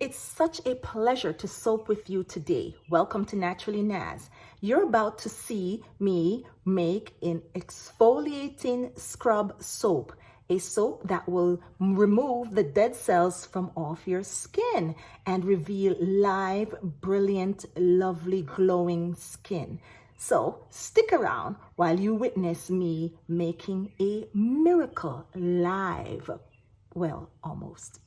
It's such a pleasure to soap with you today. Welcome to Naturally Naz. You're about to see me make an exfoliating scrub soap, a soap that will remove the dead cells from off your skin and reveal live, brilliant, lovely, glowing skin. So stick around while you witness me making a miracle live. Well, almost.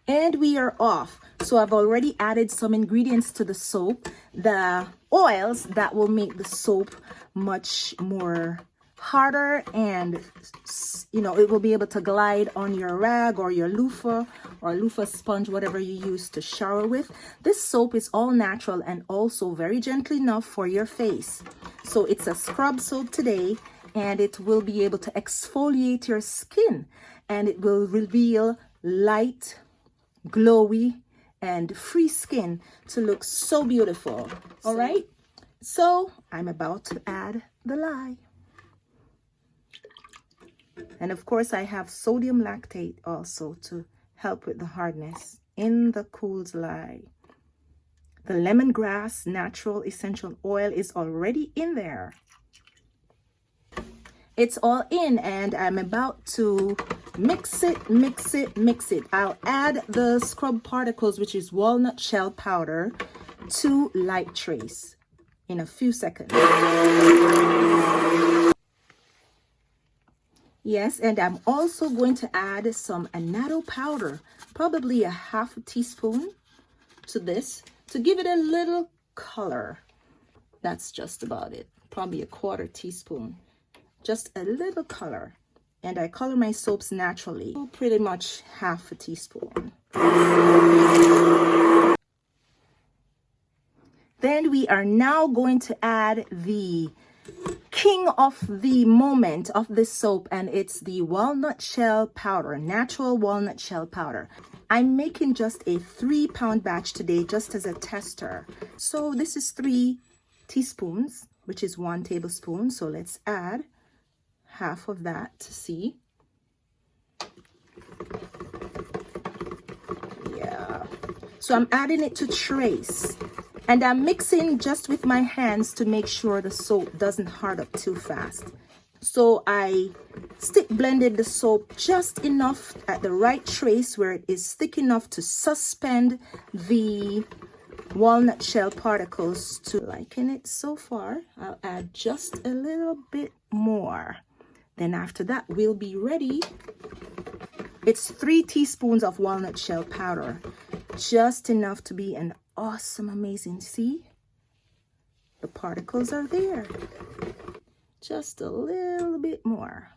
And we are off. So I've already added some ingredients to the soap, the oils that will make the soap much more harder, and it will be able to glide on your rag or your loofah or loofah sponge, whatever you use to shower with. This soap is all natural and also very gentle enough for your face. So it's a scrub soap today, and it will be able to exfoliate your skin, and it will reveal light, glowy, and free skin to look so beautiful. All right, so I'm about to add the lye, and of course I have sodium lactate also to help with the hardness in the Cool's lye. The lemongrass natural essential oil is already in there. It's all in, and I'm about to mix it. I'll add the scrub particles, which is walnut shell powder, to light trace in a few seconds. Yes, and I'm also going to add some annatto powder, probably a half a teaspoon to this, to give it a little color. That's just about it, probably a quarter teaspoon. Just a little color, and I color my soaps naturally, pretty much half a teaspoon. Then we are now going to add the king of the moment of this soap, and it's the walnut shell powder, natural walnut shell powder. I'm making just a 3-pound batch today, just as a tester. So this is 3 teaspoons, which is 1 tablespoon. So let's add half of that to see. Yeah. So I'm adding it to trace, and I'm mixing just with my hands to make sure the soap doesn't hard up too fast. So I stick blended the soap just enough at the right trace where it is thick enough to suspend the walnut shell particles. To liking it so far, I'll add just a little bit more. Then after that, we'll be ready. It's 3 teaspoons of walnut shell powder, just enough to be an awesome, amazing. See, the particles are there. Just a little bit more.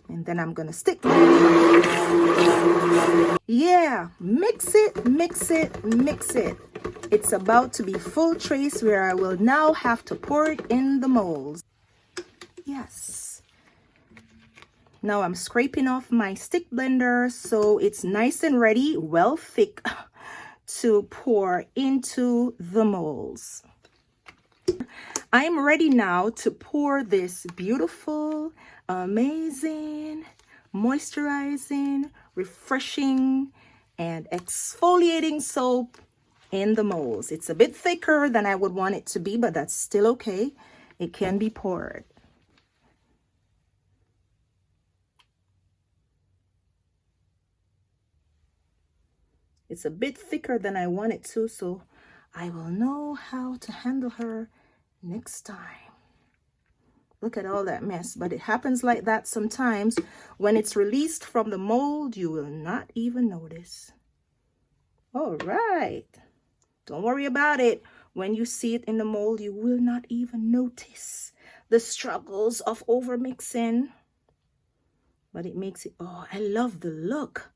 And then I'm gonna stick. Yeah, mix it. It's about to be full trace, where I will now have to pour it in the molds. Yes. Now I'm scraping off my stick blender so it's nice and ready, well thick, to pour into the molds. I'm ready now to pour this beautiful, amazing, moisturizing, refreshing, and exfoliating soap in the molds. It's a bit thicker than I would want it to be, but that's still okay. It can be poured. It's a bit thicker than I want it to, so I will know how to handle her next time. Look at all that mess, but it happens like that sometimes. When it's released from the mold, you will not even notice. All right. Don't worry about it. When you see it in the mold, you will not even notice the struggles of overmixing. But it makes it, oh, I love the look.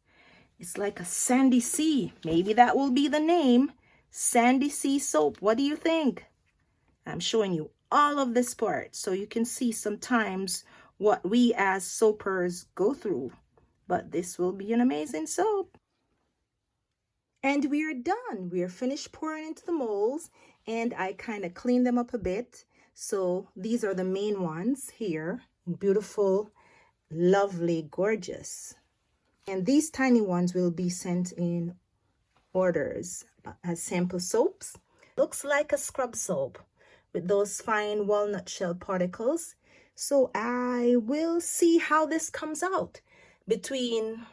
It's like a sandy sea. Maybe that will be the name. Sandy sea soap. What do you think? I'm showing you all of this part so you can see sometimes what we as soapers go through. But this will be an amazing soap. And we are done. We are finished pouring into the molds, and I kind of cleaned them up a bit. So these are the main ones here. Beautiful lovely, gorgeous. And these tiny ones will be sent in orders as sample soaps. Looks like a scrub soap with those fine walnut shell particles. So I will see how this comes out. Between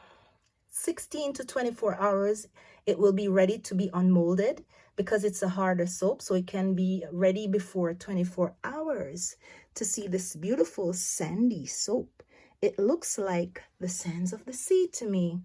16 to 24 hours, it will be ready to be unmolded because it's a harder soap. So it can be ready before 24 hours to see this beautiful sandy soap. It looks like the sands of the sea to me.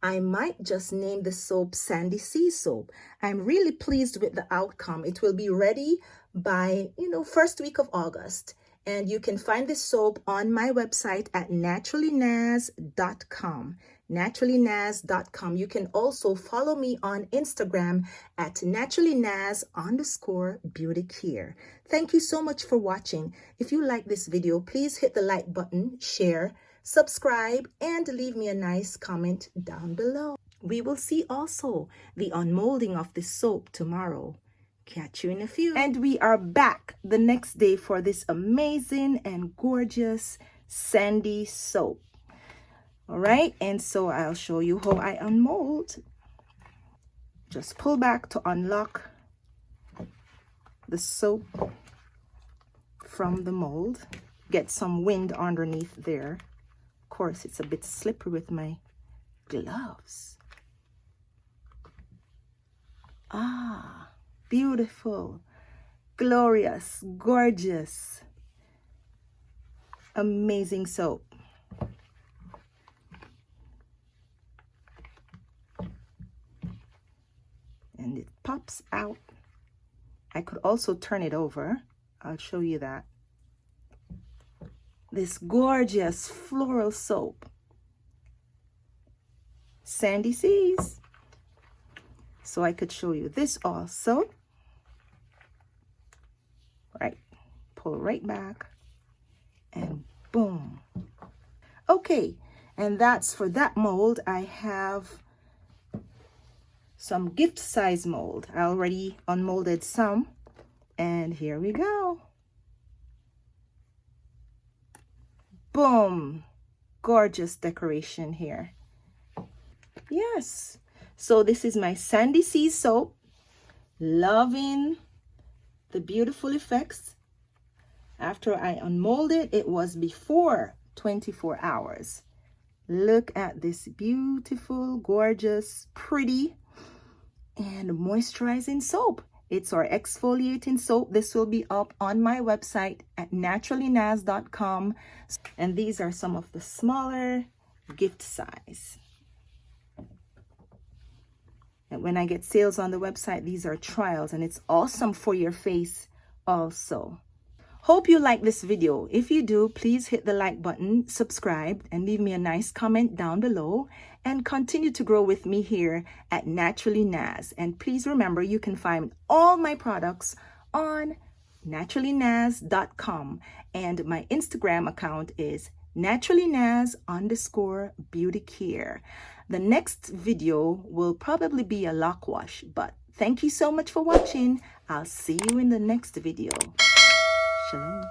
I might just name the soap Sandy Sea Soap. I'm really pleased with the outcome. It will be ready by, first week of August. And you can find this soap on my website at naturallynaz.com. naturallynaz.com. You can also follow me on Instagram at naturallynaz_beautycare. Thank you so much for watching. If you like this video, please hit the like button, share, subscribe, and leave me a nice comment down below. We will see also the unmolding of this soap tomorrow. Catch you in a few. And we are back the next day for this amazing and gorgeous sandy soap. All right, and so I'll show you how I unmold. Just pull back to unlock the soap from the mold. Get some wind underneath there. Of course, it's a bit slippery with my gloves. Ah, beautiful, glorious, gorgeous, amazing soap. And it pops out. I could also turn it over. I'll show you that. This gorgeous floral soap. Sandy Seas. So I could show you this also. Right. Pull right back. And boom. Okay. And that's for that mold. I have some gift size mold. I already unmolded some. And here we go. Boom. Gorgeous decoration here. Yes. So this is my Sandy Sea soap. Loving the beautiful effects. After I unmolded, it was before 24 hours. Look at this beautiful, gorgeous, pretty, and moisturizing soap. It's our exfoliating soap. This will be up on my website at naturallynaz.com. And these are some of the smaller gift size. And when I get sales on the website, these are trials, and it's awesome for your face also. Hope you like this video. If you do, please hit the like button, subscribe, and leave me a nice comment down below. And continue to grow with me here at Naturally Naz. And please remember, you can find all my products on naturallynaz.com. And my Instagram account is naturallynaz_beautycare. The next video will probably be a lock wash, but thank you so much for watching. I'll see you in the next video. Shalom.